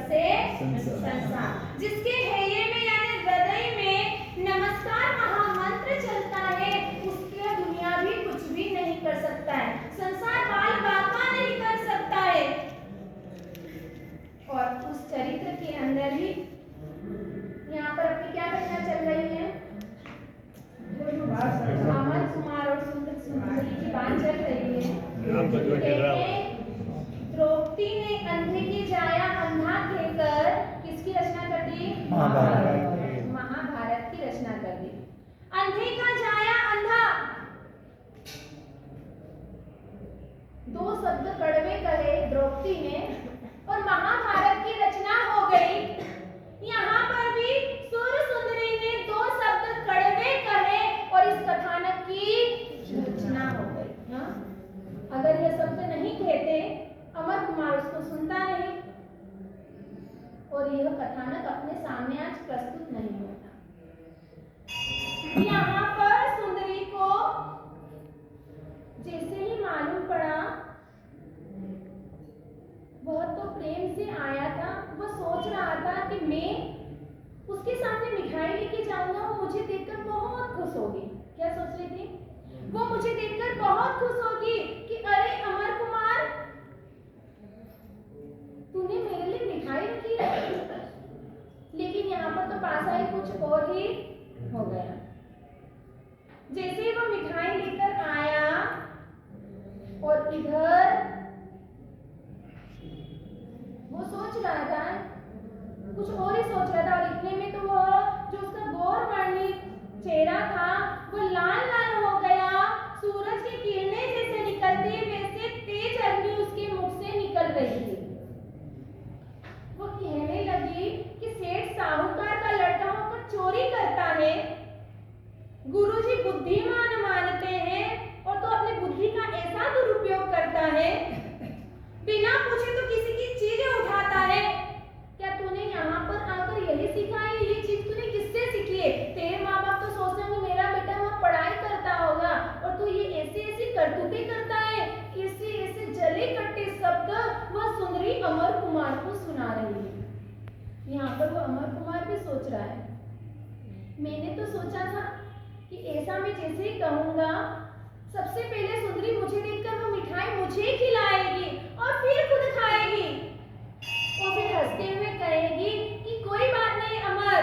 से संसार। जिसके हैये में यानी हृदय में नमस्कार महामंत्र चलता है, उसके दुनिया भी कुछ भी नहीं कर सकता है, संसार बाल बाका नहीं कर सकता है। और उस चरित्र के अंदर ही यहाँ पर अपनी क्या घटना चल रही है, अमर कुमार और सुंदरी की बात चल रही है। द्रौपदी ने अंधे की जाया अंधा कहकर किसकी रचना कर दी? महाभारत की रचना कर दी। अंधे का जाया अंधा, दो शब्द कड़वे कहे द्रौपदी ने और महाभारत की रचना हो गई। यहाँ पर भी सुर सुंदरी ने दो शब्द कड़वे कहे और इस कथानक की रचना हो गई। हाँ? अगर यह शब्द नहीं कहते अमर कुमार उसको सुनता नहीं और यह कथानक अपने सामने आज प्रस्तुत नहीं होता। यहाँ पर सुंदरी को जैसे ही मालूम पड़ा, वह तो प्रेम से आया था, वह सोच रहा था कि मैं उसके सामने मिठाई लेके जाऊंगा, वो मुझे देखकर बहुत खुश होगी। क्या सोच रही थी? वो मुझे देखकर बहुत खुश होगी कि अरे अमर कुमार, तूने मेरे लिए मिठाई रखी है। लेकिन यहाँ पर तो पास आई कुछ और ही हो गया। जैसे ही वो मिठाई लेकर आया और इधर वो सोच रहा था, कुछ और ही सोच रहा था, और इतने में तो वो जो उसका गौरवर्णी चेहरा था वो लाल लाल हो गया। सूरज की किरणें जैसे निकलती वैसे तेज अग्नि उसके मुख से निकल रही थी। वो कहने लगी कि सेठ साहूकार का लड़का होकर चोरी करता है, गुरुजी बुद्धिमान मानते हैं और तो अपनी बुद्धि का ऐसा दुरुपयोग करता है, बिना पूछे तो किसी की चीजें उठाता है। क्या तूने यहाँ पर आकर यही सीखा है? ये चीज तूने किससे सीखी है? तेरे माँ बाप तो सोचते होंगे मेरा बेटा वहाँ पढ़ाई करता होगा और तू ये ऐसी ऐसी करतूतें करता है। ऐसे ऐसे जले कट्टे शब्द वह सुंदरी अमर कुमार को सुना रही है। यहाँ पर वो अमर कुमार भी सोच रहा है, मैंने तो सोचा था कि ऐसा मैं जैसे ही कहूँगा, सबसे पहले सुंदरी मुझे देखकर वो मिठाई मुझे खिलाएगी और फिर खुद खाएगी और फिर हंसते हुए कहेगी कि कोई बात नहीं अमर,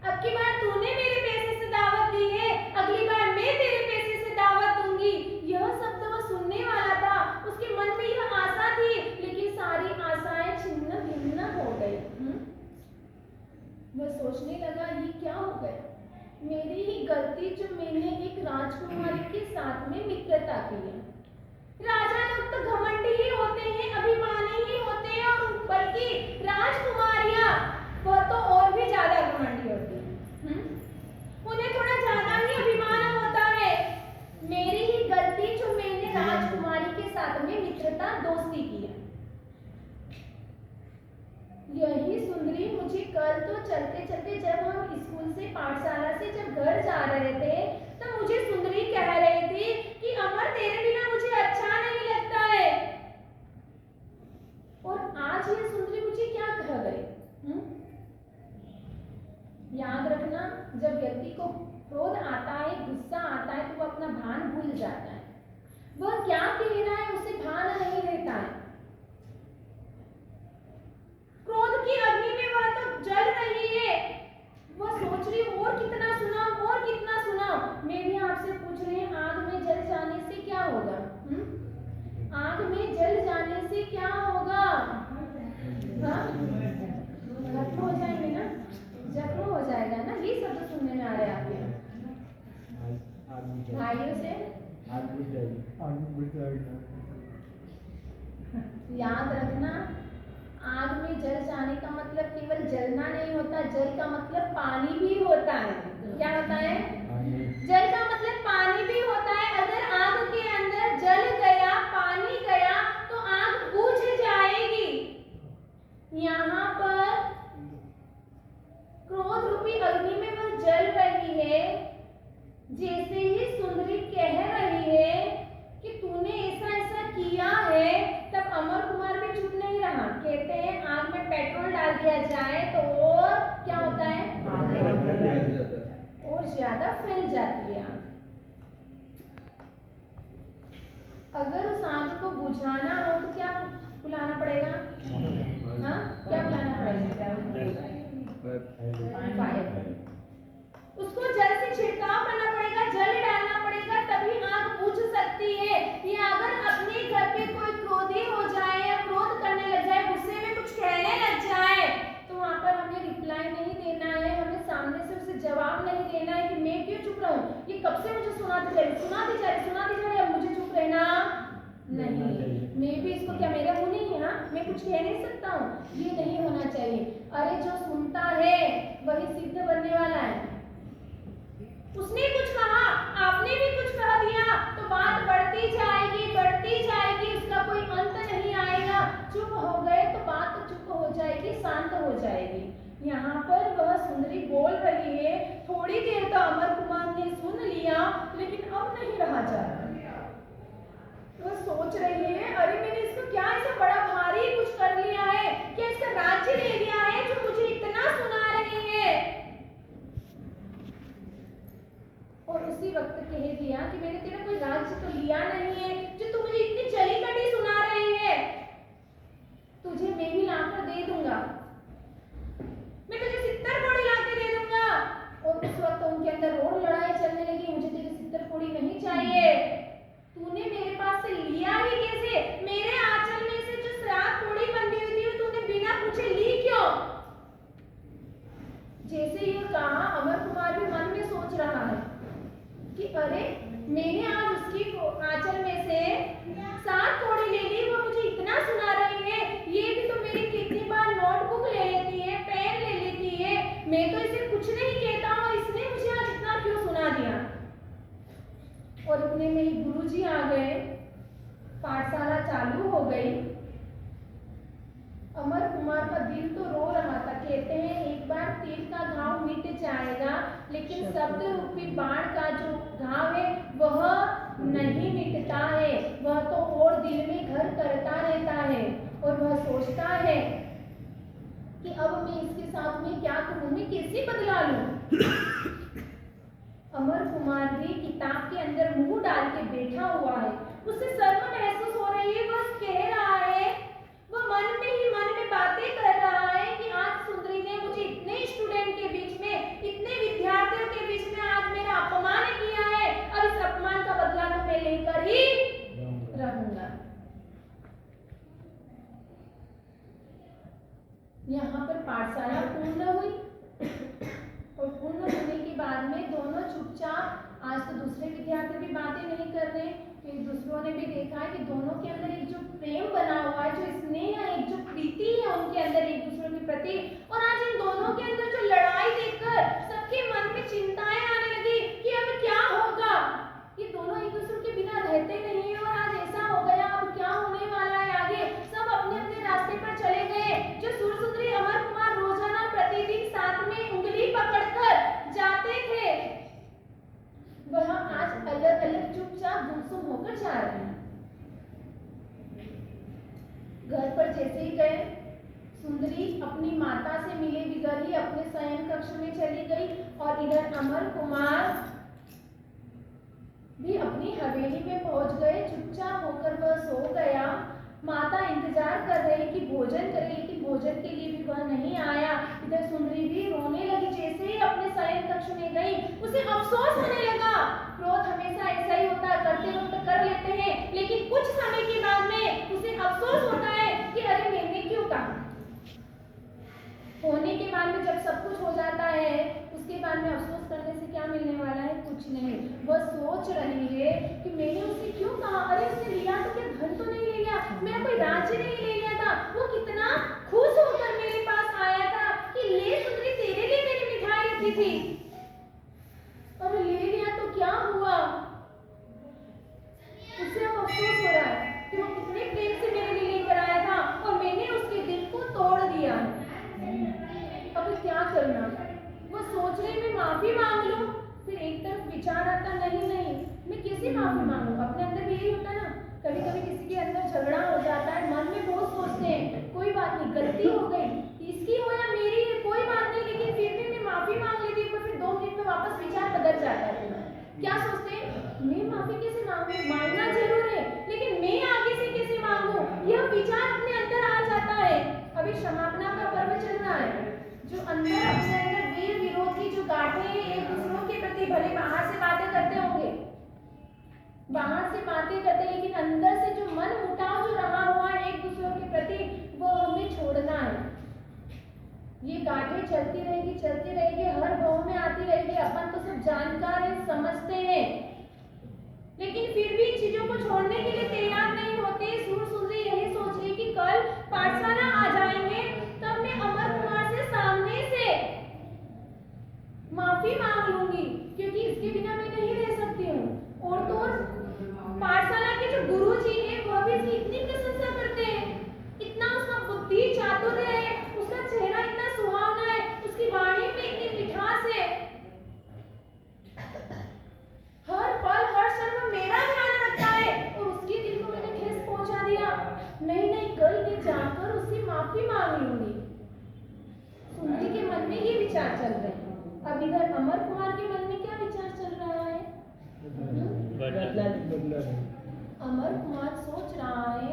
अब की बार तूने मेरे पैसे से दावत दी है, अगली बार मैं तेरे पैसे से दावत दूंगी। यह शब्द वो सुनने वाला था, उसके मन में यह आशा थी, लेकिन सारी आशाएं छिन्न भिन्न हो गई। वह सोचने लगा ये क्या हो गया, मेरी ही गलती जो मैंने एक राजकुमारी के साथ में मित्रता की है। राजा लोग तो घमंडी ही होते हैं, अभिमानी ही होते हैं, और बल्कि राजकुमारियां वह तो और भी ज्यादा घमंडी होती हैं। उन्हें थोड़ा ज्यादा ही अभिमान होता है। मेरी ही गलती जो मैंने राजकुमारी के साथ में मित्रता दोस्ती की है। यही सुंदरी मुझे कल तो चलते चलते जब हम स्कूल से पाठशाला से जब घर जा रहे थे तो मुझे सुंदरी कह रही थी कि अमर तेरे बिना मुझे अच्छा नहीं लगता है। और आज ये सुंदरी मुझे क्या कह गई? याद रखना, जब व्यक्ति को क्रोध आता है, गुस्सा आता है, तो वो अपना भान भूल जाता है। वह क्या कह रहा है उसे भान नहीं रहता है। क्रोध की अग्नि में वह तो जल रही है, वह सोच रही और कितना सुनाऊं और कितना सुनाऊं। मैं भी आपसे पूछ रही हूँ, आग में जल जाने से क्या होगा? आग में जल जाने से क्या होगा? हाँ, जख्म हो जाएंगे ना, जख्म हो जाएगा ना। ये शब्द सुनने में आ रहे हैं आपके भाइयों से? याद रखना, आग में जल जाने का मतलब केवल जलना नहीं होता, जल का मतलब पानी भी होता है। क्या होता है? जल का मतलब पानी भी होता है। अगर आग के अंदर जल गया, पानी गया, तो आग बुझ जाएगी। यहाँ पर क्रोध रूपी अग्नि में वह जल रही है। जैसे ही सुंदरी कह रही है कि तूने ऐसा ऐसा किया है, तब अमर कुमार भी चुप नहीं रहा। कहते हैं आग में पेट्रोल डाल डाल दिया जाए तो और क्या होता है, और ज्यादा फैल जाती है आग। अगर उस आग को बुझाना हो तो क्या बुलाना पड़ेगा, हाँ क्या बुलाना पड़ेगा, फायर। उसको जल से छिड़काव करना पड़ेगा, जल डालना पड़ेगा, तभी आग बुझ सकती है। या अगर अपने घर पे कोई क्रोधी हो जाए या क्रोध करने लग जाए, गुस्से में कुछ कहने लग जाए, तो वहां पर हमें रिप्लाई नहीं देना है, हमें सामने से उसे जवाब नहीं देना है कि मैं क्यों चुप रहूं, ये कब से मुझे सुनाती जा रही, अब मुझे चुप रहना नहीं, मैं भी इसको क्या मेरा मुंह नहीं है, हाँ मैं कुछ कह नहीं सकता हूँ, ये नहीं होना चाहिए। अरे जो सुनता है वही सिद्ध बनने वाला है। उसने कुछ कहा, आपने भी कुछ कह दिया, तो बात बढ़ती जाएगी, उसका कोई अंत नहीं आएगा। चुप हो गए तो बात तो चुप हो जाएगी, शांत हो जाएगी। यहाँ पर वह सुंदरी बोल रही है, थोड़ी देर तो अमर कुमार ने सुन लिया, लेकिन अब नहीं रहा जा रहा। वह सोच रही है, अरे मैंने इसको क्या ऐसा बड़ा भारी कुछ कर लिया है, क्या इसका राज्य ले लिया है जो मुझे इतना सुना रही है। और उसी वक्त कह दिया कि मैंने तेरा कोई राज्य तो लिया नहीं है जो तू मुझे इतनी चली कटी सुना रही है, तुझे मैं भी लाकर दे दूंगा, मैं तुझे 70 कोड़ी लाके दे दूंगा। और उस वक्त उनके अंदर और लड़ाई चलने लगी, मुझे तेरी 70 कोड़ी नहीं चाहिए, तूने मेरे पास से लिया ही कैसे, मेरे आंचल में से जो श्राप कोड़ी बंधी हुई थी तूने बिना पूछे ली क्यों। जैसे ये कहा, अमर कुमार भी मन में सोच रहा है कि अरे मैंने आज उसकी आंचल में से 7 कोड़ी ले ली, वो मुझे इतना सुना रही है, ये भी तो मेरी कितनी बार नोटबुक ले लेती है, पेन ले लेती है, मैं तो इसे कुछ नहीं कहता हूँ, इसने मुझे आज इतना क्यों सुना दिया। और इतने में ही गुरुजी आ गए, पाठशाला चालू हो गई। अमर कुमार का दिल तो रो रहा था, कहते हैं एक बार तीर का घाव मिट जाएगा, लेकिन शब्द रूपी बाण का जो घाव है वह नहीं मिटता है, वह तो और दिल में घर करता रहता है। और वह सोचता है कि अब मैं इसके साथ में क्या करूं, मैं कैसे बदला लूं। अमर कुमार भी किताब के अंदर मुंह डाल के बैठा हुआ है, उसे शर्म महसूस हो रही है, वह कह रहा है, वह मन में ही मन में बातें कर रहा है कि आज सुंदरी ने मुझे इतने स्टूडेंट के बीच में, इतने विद्यार्थियों के बीच में आज मेरा अपमान किया है, अब इस अपमान का बदला तो मैं लेकर ही रहूंगा। यहाँ पर पाठशाला पूर्ण हुई और पूर्ण होने के बाद में दोनों चुपचाप, आज तो दूसरे विद्यार्थी भी बातें नहीं कर रहे, फिर दूसरों ने भी देखा है कि दोनों के अंदर एक जो प्रेम बना हुआ है, जो स्नेह है, एक जो प्रीति है उनके अंदर एक दूसरे के प्रति, और आज इन दोनों के अंदर जो लड़ाई देखकर सबके मन में चिंताएं आने लगी कि अब क्या होगा, ये दोनों एक दूसरे के बिना रहते नहीं है, और आज ऐसा हो गया, अब क्या होने वाला है आगे। सब अपने अपने रास्ते पर चले गए। जो सुरसुंदरी अमर कुमार रोजाना प्रतिदिन साथ में उंगली पकड़कर जाते थे, वह आज अलग अलग चुपचाप गुमसुम होकर जा रहे हैं। घर पर जैसे ही गए, सुंदरी अपनी माता से मिले बिगर ही अपने शयन कक्ष में चली गई, और इधर अमर कुमार भी अपनी हवेली में पहुंच गए। चुपचाप होकर वह सो गया। माता इंतजार कर रही कि भोजन करे, लेकिन भोजन के लिए भी वह नहीं आया। इधर सुंदरी भी रोने लगी। जैसे ही अपने शयन कक्ष में गई, उसे अफसोस होने लगा। क्रोध हमेशा ऐसा ही होता है, करते वक्त कर लेते हैं, लेकिन कुछ समय के बाद में उसे अफसोस होता है कि अरे मैंने क्यों कहा। होने के बाद में जब सब कुछ हो जाता है, उसके बाद में अफसोस करने से क्या मिलने वाला है, कुछ नहीं। वह सोच रही है कि मैंने उसे क्यों कहा, अरे उसने लिया तो क्या धन तो नहीं ले लिया, मेरा कोई राज्य नहीं ले लिया था। वो कितना खुश होकर मेरे पास आया था कि ले सुंदरी, तेरे लिए मैंने मिठाई रखी थी, और ले लिया तो क्या हुआ। उसे अब अफसोस हो रहा है कि वो कितने प्रेम से मेरे लिए लेकर आया था, और मैंने उसके दिल को तोड़ दिया। अब क्या करना। वो सोच रही मैं माफी मांग लूं, फिर एक तरफ विचार आता नहीं मैं कैसे माफी मांगू। अपने अंदर भी यही होता है ना, कभी कभी किसी के अंदर झगड़ा हो जाता है, मन में बहुत सोचते हैं कोई बात नहीं, गलती हो गई, इसकी हो विचार अपने अंदर आ जाता है। अभी क्षमापना का पर्व चल रहा है, जो अंदर अपने अंदर वीर विरोध की जो गांठें हैं एक दूसरों के प्रति, भले बाहर से बातें करते होंगे, बाहर से बातें करते, लेकिन अंदर से जो मन मुटाव जो रहा हुआ है एक दूसरों के प्रति, वो हमें छोड़ना है। ये गांठें चलती रहेगी, हर गांव में आती रहेगी। अपन तो सब जानकार हैं, समझते हैं, लेकिन फिर भी इन चीजों को छोड़ने के लिए तैयार नहीं होते। सुंदरी यही सोच रही कि कल पाठशाला आ जाएंगे, तब मैं अमर कुमार से सामने से माफी मांग लूंगी, क्योंकि इसके बिना मैं नहीं रह सकती हूँ। और तो पाठशाला के जो गुरु जी हैं वह भी इसकी इतनी प्रशंसा करते हैं, इतना उसका बुद्धि चातुर्य है, उसका चेहरा इतना सुहावना है, उसकी वाणी में इतनी मिठास है, हर पल हर क्षण वो मेरा ध्यान रखता है। और उसके दिल को मैंने ठेस पहुंचा दिया। नहीं, कल मैं जाकर उससे माफी मांग लूंगी। सुंदरी के मन में ये विचार चल रहे हैं। अब इधर अमर कुमार के मन में क्या विचार चल रहा है? अमर कुमार सोच रहा है,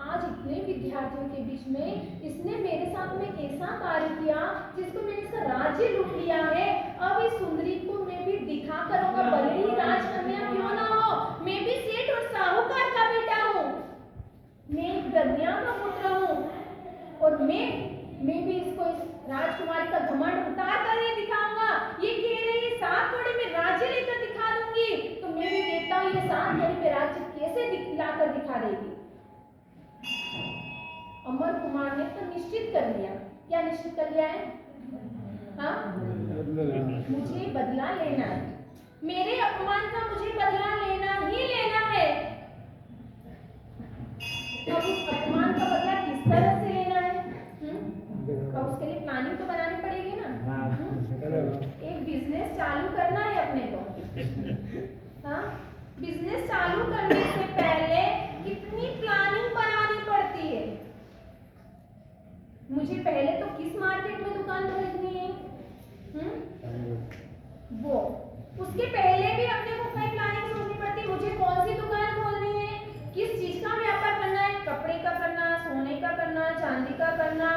आज इतने विद्यार्थियों के बीच में इसने मेरे साथ में ऐसा कार्य किया जिसको मैंने इसका राज्य लूट लिया है। अब इस सुंदरी को मैं भी दिखा करूंगा, भले ही राजकन्या क्यों ना हो, मैं भी सेठ और साहूकार का बेटा हूँ, मैं एक कन्या का पुत्र हूँ, और मैं भी इसको इस राजकुमारी का घमंड उतार कर ही दिखाऊंगा। ये कह रही है 7 घड़ी में राज्य लेकर दिखा दूंगी, तो मैं भी देखता हूँ ये 7 घड़ी में राज्य कैसे लाकर दिखा देगी। अमर कुमार ने तो निश्चित कर लिया। क्या निश्चित कर लिया है? हाँ, मुझे बदला लेना है, मेरे अपमान का मुझे बदला लेना ही लेना है। अब उस अपमान का बदला किस तरह से लेना है? अब उसके लिए प्लानिंग तो बनानी पड़ेगी ना। एक बिजनेस चालू करना है अपने को। हाँ, बिजनेस चालू करने से पहले कितनी प्लानिंग बनानी पड़ती है। मुझे पहले तो किस मार्केट में दुकान खरीदनी है, वो उसके पहले भी अपने को कई प्लानिंग सोचनी पड़ती है। मुझे कौन सी दुकान खोलनी है, किस चीज का व्यापार करना है, कपड़े का करना, सोने का करना, चांदी का करना,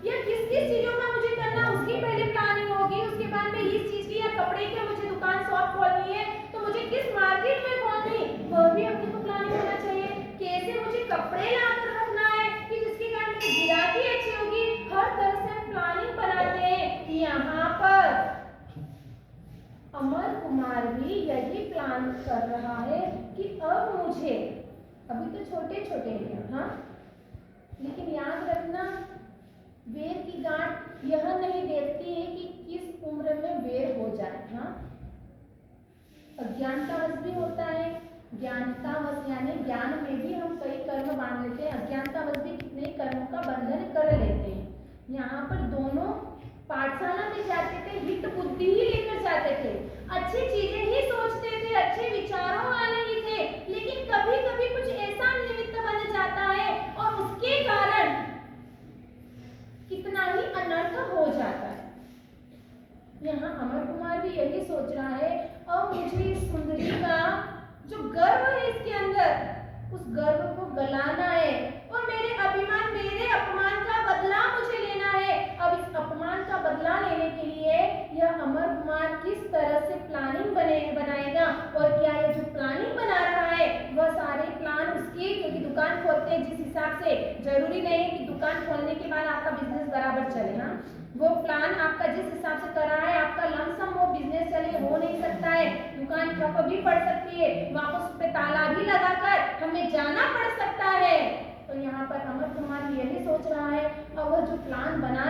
या किस किस चीजों का मुझे करना, उसकी पहले प्लानिंग होगी। उसके बाद में इस चीज की या कपड़े की मुझे दुकान शॉप खोलनी है, तो मुझे किस मार्केट में खोलनी, वह भी अपने को प्लानिंग होना चाहिए। कैसे मुझे कपड़े लाकर रखना है कि जिसके कारण मेरी गिराकी अच्छी होगी, हर तरह से हम प्लानिंग बनाते हैं। यहाँ पर अमर कुमार भी यही प्लान कर रहा है कि अब मुझे, अभी तो छोटे छोटे हैं, हाँ, लेकिन याद रखना वेर की गांठ यह नहीं देखती है कि किस उम्र में वेर हो जाए। हाँ, अज्ञानतावश भी होता है, ज्ञानतावश यानी ज्ञान में भी हम कई कर्म बांध लेते हैं, अज्ञानतावश भी कितने कर्मों का बंधन कर लेते हैं। यहाँ पर दोनों पाठशाला में जाते थे, हित बुद्धि ही लेकर जाते थे, अच्छी चीजें ही सोचते थे, अच्छे विचारों वाले ही थे, लेकिन कभी कभी कुछ ऐसा निमित्त बन जाता है और उसके कारण कितना ही अनर्थ हो जाता है। यहाँ अमर कुमार भी यही सोच रहा है, अब मुझे इस सुंदरी का जो गर्व है इसके अंदर, उस गर्व को गलाना है और मेरे अभिमान, मेरे अपमान का बदला मुझे लेना है। अब इस अपमान का बदला लेने के लिए यह अमर कुमार किस तरह से प्लानिंग बनाएगा, और क्या ये जो प्लानिंग बना रहा है वह सारे प्लान उसके, क्योंकि दुकान खोलते हैं जिस हिसाब से, जरूरी नहीं है कि दुकान खोलने के बाद आपका बिजनेस बराबर चले। हाँ, वो प्लान आपका जिस हिसाब से कर रहा है, आपका लमसम वो बिजनेस चले हो नहीं सकता है, दुकान ठप भी पड़ सकती है, वापस उस पे ताला भी लगाकर हमें जाना पड़ सकता है। तो यहाँ पर अमर कुमार यही सोच रहा है, और वह जो प्लान बना